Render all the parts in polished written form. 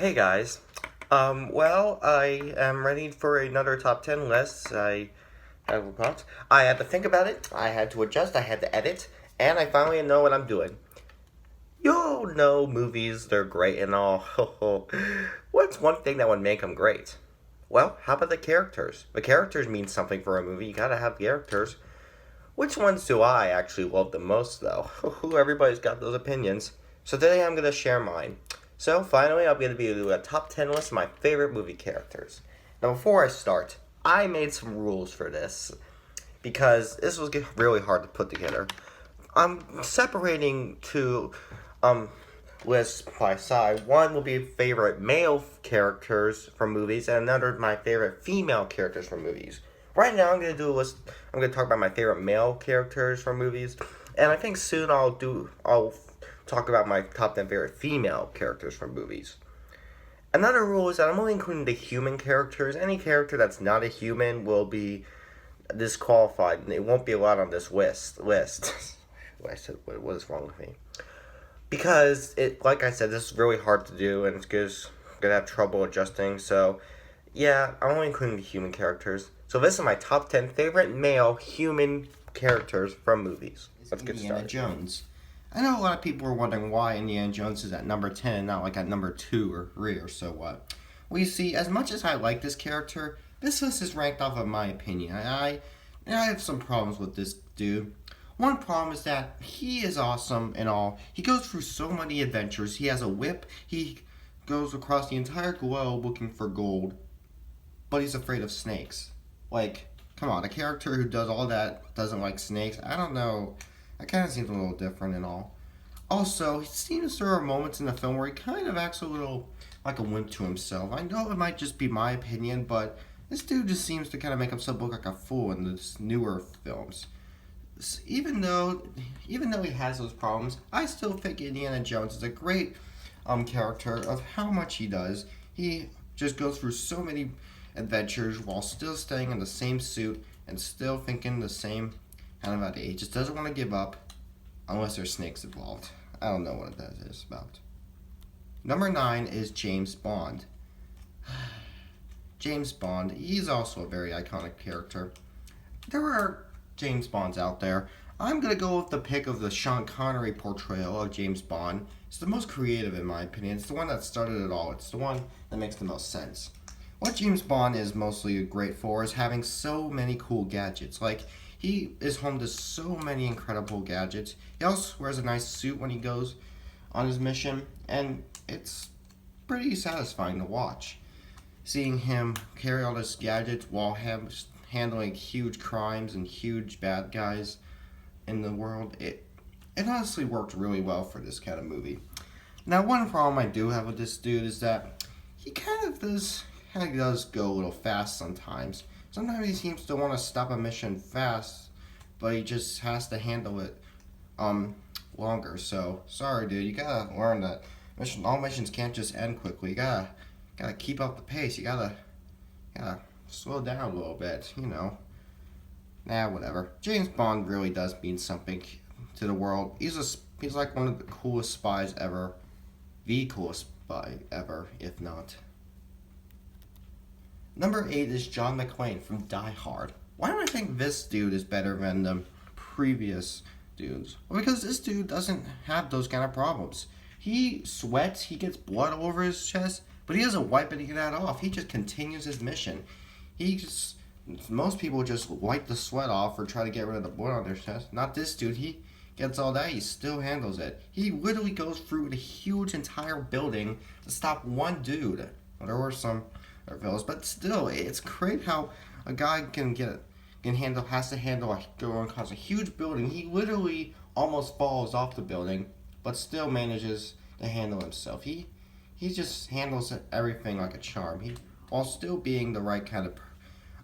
Hey guys. Well, I am ready for another top 10 list. I have thoughts. I had to think about it, I had to adjust, I had to edit, and I finally know what I'm doing. You know movies, they're great and all. What's one thing that would make them great? Well, how about the characters? The characters mean something for a movie, you gotta have characters. Which ones do I actually love the most, though? Everybody's got those opinions. So today I'm going to share mine. So finally, I'm going to be doing a top 10 list of my favorite movie characters. Now, before I start, I made some rules for this because this was really hard to put together. I'm separating two lists by side. One will be favorite male characters from movies, and another my favorite female characters from movies. Right now, I'm gonna do a list. I'm gonna talk about my favorite male characters from movies, and I think soon I'll talk about my top 10 favorite female characters from movies. Another rule is that I'm only including the human characters. Any character that's not a human will be disqualified, and it won't be allowed on this list. I said, what is wrong with me? Because like I said, this is really hard to do, and it's gonna have trouble adjusting. So, yeah, I'm only including the human characters. So this is my top 10 favorite male human characters from movies. Let's get Indiana started. Jones. I know a lot of people are wondering why Indiana Jones is at number 10, not like at number 2 or 3 or so what. Well, you see, as much as I like this character, this list is ranked off of my opinion. I have some problems with this dude. One problem is that he is awesome and all. He goes through so many adventures. He has a whip. He goes across the entire globe looking for gold. But he's afraid of snakes. Like, come on, a character who does all that doesn't like snakes. I don't know. That kind of seems a little different and all. Also, it seems there are moments in the film where he kind of acts a little like a wimp to himself. I know it might just be my opinion, but this dude just seems to kind of make himself look like a fool in the newer films. Even though he has those problems, I still think Indiana Jones is a great character of how much he does. He just goes through so many adventures while still staying in the same suit and still thinking the same kind of idea. He just doesn't want to give up unless there's snakes involved. I don't know what that is about. Number 9 is James Bond. James Bond, he's also a very iconic character. There are James Bonds out there. I'm going to go with the pick of the Sean Connery portrayal of James Bond. It's the most creative in my opinion. It's the one that started it all. It's the one that makes the most sense. What James Bond is mostly great for is having so many cool gadgets. Like, he is home to so many incredible gadgets. He also wears a nice suit when he goes on his mission, and it's pretty satisfying to watch. Seeing him carry all this gadgets while handling huge crimes and huge bad guys in the world, it honestly worked really well for this kind of movie. Now, one problem I do have with this dude is that he kind of does go a little fast sometimes. Sometimes he seems to want to stop a mission fast, but he just has to handle it longer. So sorry, dude. You gotta learn that all missions can't just end quickly. You gotta keep up the pace. You gotta slow down a little bit. Whatever. James Bond really does mean something to the world. He's like one of the coolest spies ever, the coolest spy ever, if not. Number 8 is John McClane from Die Hard. Why do I think this dude is better than the previous dudes? Well, because this dude doesn't have those kind of problems. He sweats, he gets blood all over his chest, but he doesn't wipe any of that off. He just continues his mission. Most people just wipe the sweat off or try to get rid of the blood on their chest. Not this dude. He gets all that, he still handles it. He literally goes through the huge entire building to stop one dude. There were some villains, but still, it's great how a guy has to handle going across a huge building. He literally almost falls off the building, but still manages to handle himself. He just handles everything like a charm. While still being the right kind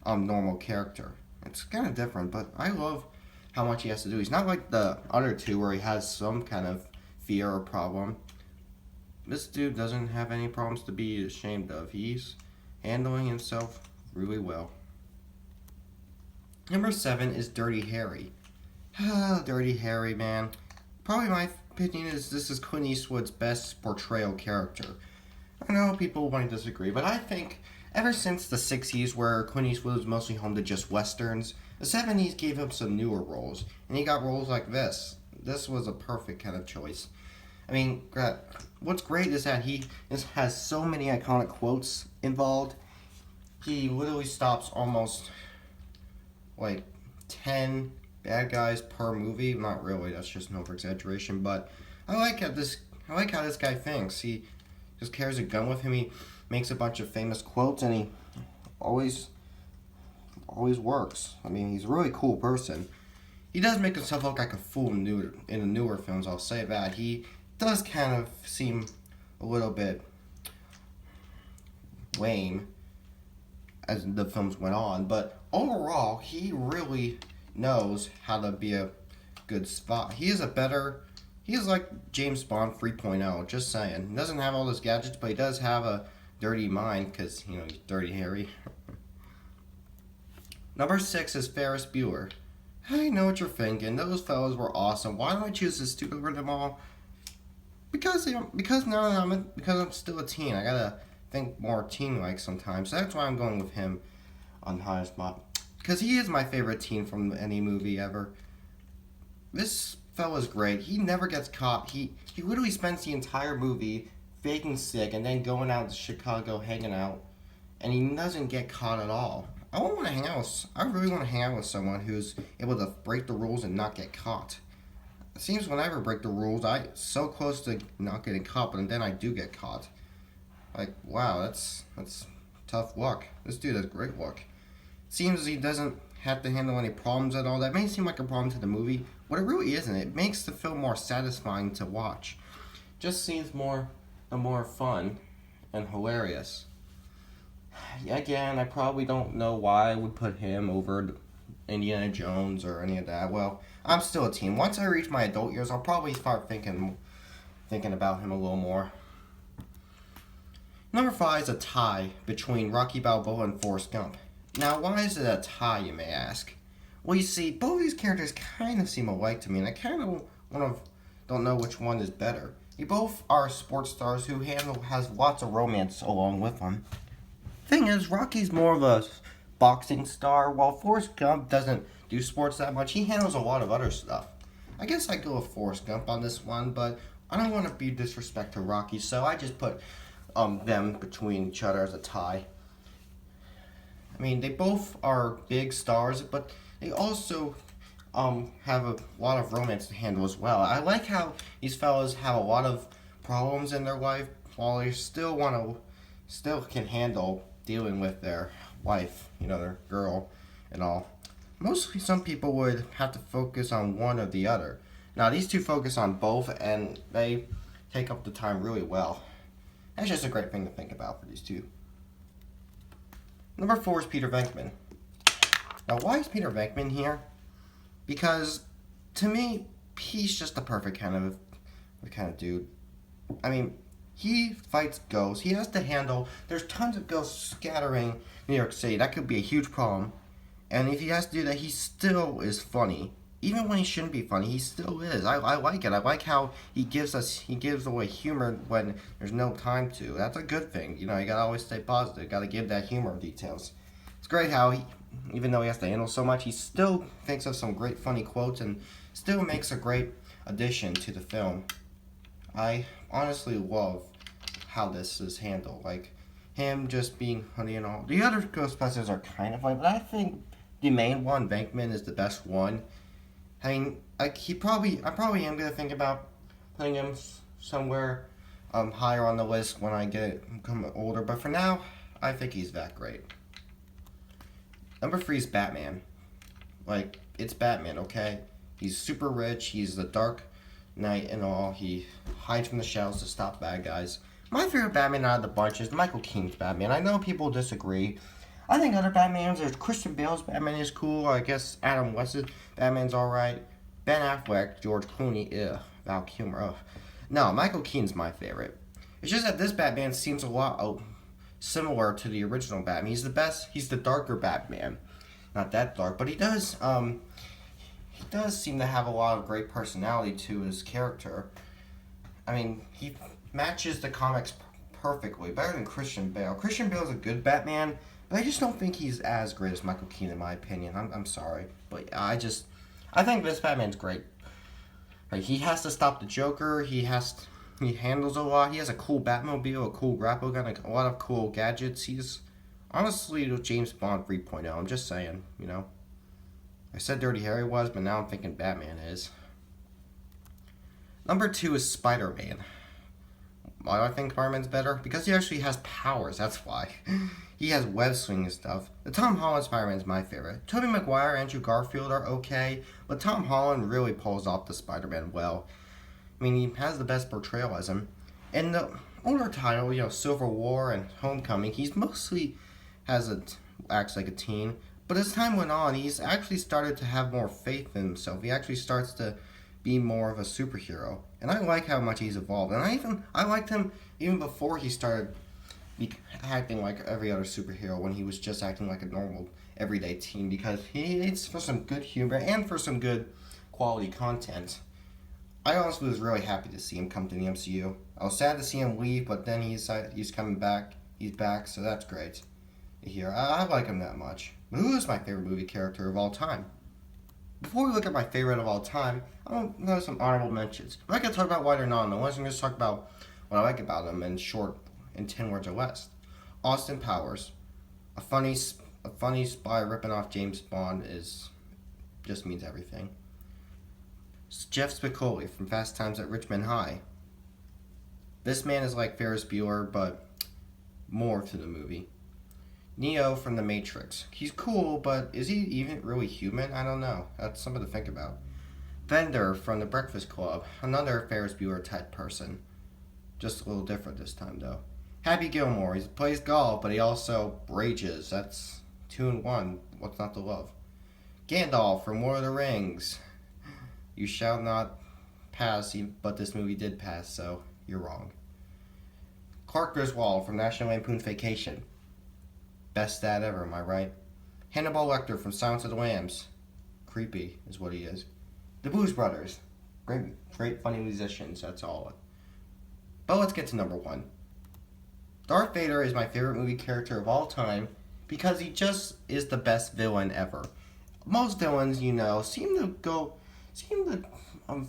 of normal character. It's kind of different, but I love how much he has to do. He's not like the other two where he has some kind of fear or problem. This dude doesn't have any problems to be ashamed of. He's handling himself really well. Number 7 is Dirty Harry. Dirty Harry, man. Probably my opinion is this is Clint Eastwood's best portrayal character. I know people might disagree, but I think ever since the 60s, where Clint Eastwood was mostly home to just westerns, the 70s gave him some newer roles, and he got roles like this. This was a perfect kind of choice. I mean, what's great is that he has so many iconic quotes involved. He literally stops almost like 10 bad guys per movie. Not really, that's just an over exaggeration, but I like how this guy thinks. He just carries a gun with him. He makes a bunch of famous quotes, and he always works. I mean, he's a really cool person. He does make himself look like a fool in the newer films, I'll say that. He does kind of seem a little bit lame as the films went on, but overall, he really knows how to be a good spot. He is like James Bond 3.0, just saying. He doesn't have all those gadgets, but he does have a dirty mind, because, he's Dirty Harry. Number 6 is Ferris Bueller. I know what you're thinking. Those fellas were awesome. Why do I choose this dude over them all? Because I'm still a teen. I gotta think more teen-like sometimes. So that's why I'm going with him on the highest spot. Because he is my favorite teen from any movie ever. This fella's great. He never gets caught. He literally spends the entire movie faking sick and then going out to Chicago hanging out, and he doesn't get caught at all. I really want to hang out with someone who's able to break the rules and not get caught. It seems whenever I break the rules, I'm so close to not getting caught, but then I do get caught. Like, wow, that's tough luck. This dude has great luck. Seems he doesn't have to handle any problems at all. That may seem like a problem to the movie, but it really isn't. It makes the film more satisfying to watch. Just seems more fun and hilarious. Again, I probably don't know why I would put him over Indiana Jones or any of that. Well, I'm still a teen. Once I reach my adult years, I'll probably start thinking about him a little more. Number 5 is a tie between Rocky Balboa and Forrest Gump. Now, why is it a tie, you may ask? Well, you see, both these characters kind of seem alike to me, and I kind of don't know which one is better. They both are sports stars who has lots of romance along with them. Thing is, Rocky's more of a boxing star, while Forrest Gump doesn't do sports that much. He handles a lot of other stuff. I guess I go with Forrest Gump on this one, but I don't want to be disrespect to Rocky, so I just put them between each other as a tie. I mean, they both are big stars, but they also have a lot of romance to handle as well. I like how these fellas have a lot of problems in their life, while they still can handle dealing with their wife, their girl and all. Mostly some people would have to focus on one or the other. Now, these two focus on both, and they take up the time really well. That's just a great thing to think about for these two. Number 4 is Peter Venkman. Now, why is Peter Venkman here? Because, to me, he's just the perfect kind of dude. I mean, he fights ghosts. He has to handle... There's tons of ghosts scattering New York City. That could be a huge problem. And if he has to do that, he still is funny. Even when he shouldn't be funny, he still is. I like it. I like how he gives away humor when there's no time to. That's a good thing. You gotta always stay positive. Gotta give that humor details. It's great how even though he has to handle so much, he still thinks of some great funny quotes and still makes a great addition to the film. I honestly love how this is handled. Like, him just being funny and all. The other Ghostbusters are kind of funny, but I think the main one, Venkman, is the best one. I mean, I probably am going to think about putting him somewhere higher on the list when I become older, but for now, I think he's that great. Number 3 is Batman. Like, it's Batman, okay? He's super rich, he's the Dark Knight and all, he hides from the shadows to stop bad guys. My favorite Batman out of the bunch is Michael Keaton's Batman. I know people disagree. I think other Batmans, there's Christian Bale's Batman is cool, I guess Adam West's Batman's alright. Ben Affleck, George Clooney, Val Kilmer, No, Michael Keaton's my favorite. It's just that this Batman seems a lot similar to the original Batman. He's the best, he's the darker Batman. Not that dark, but he does seem to have a lot of great personality to his character. I mean, he matches the comics perfectly, better than Christian Bale. Christian Bale's a good Batman, but I just don't think he's as great as Michael Keaton in my opinion. I'm sorry, but I think this Batman's great. Like, he has to stop the Joker. He handles a lot. He has a cool Batmobile, a cool grapple gun, like a lot of cool gadgets. He's honestly James Bond 3.0. I'm just saying, you know. I said Dirty Harry was, but now I'm thinking Batman is. Number 2 is SpiderMan. Why do I think Spider-Man's better? Because he actually has powers, that's why. He has web swing and stuff. The Tom Holland Spider-Man's my favorite. Tobey Maguire, Andrew Garfield are okay, but Tom Holland really pulls off the Spider-Man well. I mean, he has the best portrayal as him. In the older title, you know, Civil War and Homecoming, he's mostly acts like a teen. But as time went on, he's actually started to have more faith in himself. He actually starts to be more of a superhero. And I like how much he's evolved. And I liked him even before he started acting like every other superhero, when he was just acting like a normal, everyday teen, because it's for some good humor and for some good quality content. I honestly was really happy to see him come to the MCU. I was sad to see him leave, but then he's coming back. He's back, so that's great to hear. I like him that much. But who is my favorite movie character of all time? Before we look at my favorite of all time, I want to know some honorable mentions. I'm not going to talk about why they're not on the list. I'm going to talk about what I like about them in 10 words or less. Austin Powers, a funny spy ripping off James Bond just means everything. Jeff Spicoli from Fast Times at Richmond High. This man is like Ferris Bueller, but more to the movie. Neo from The Matrix. He's cool, but is he even really human? I don't know. That's something to think about. Bender from The Breakfast Club. Another Ferris Bueller type person. Just a little different this time, though. Happy Gilmore. He plays golf, but he also rages. That's 2 in 1. What's not to love? Gandalf from Lord of the Rings. You shall not pass, but this movie did pass, so you're wrong. Clark Griswold from National Lampoon's Vacation. Best dad ever, am I right? Hannibal Lecter from Silence of the Lambs. Creepy is what he is. The Blues Brothers. Great funny musicians, that's all. But let's get to number 1. Darth Vader is my favorite movie character of all time because he just is the best villain ever. Most villains, you know, seem to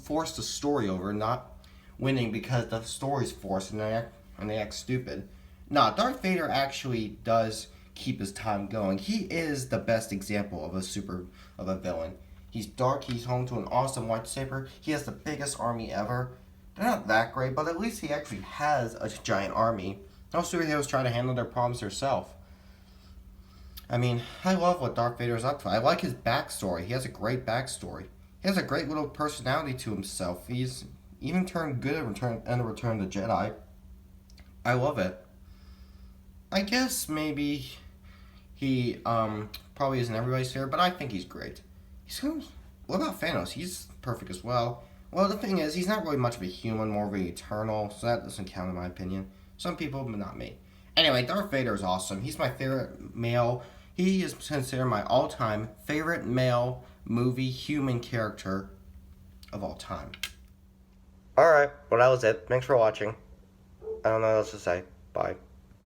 force the story over, not winning because the story's forced and they act stupid. Nah, Darth Vader actually does keep his time going. He is the best example of a villain. He's dark, he's home to an awesome lightsaber, he has the biggest army ever. They're not that great, but at least he actually has a giant army. Most superheroes try to handle their problems themselves. I mean, I love what Darth Vader is up to. I like his backstory. He has a great backstory. He has a great little personality to himself. He's even turned good in Return of the Jedi. I love it. I guess maybe he probably isn't everybody's favorite, but I think he's great. What about Thanos? He's perfect as well. Well, the thing is, he's not really much of a human, more of an eternal, so that doesn't count in my opinion. Some people, but not me. Anyway, Darth Vader is awesome. He's my favorite male. He is considered my all-time favorite male movie human character of all time. Alright, well that was it. Thanks for watching. I don't know what else to say. Bye.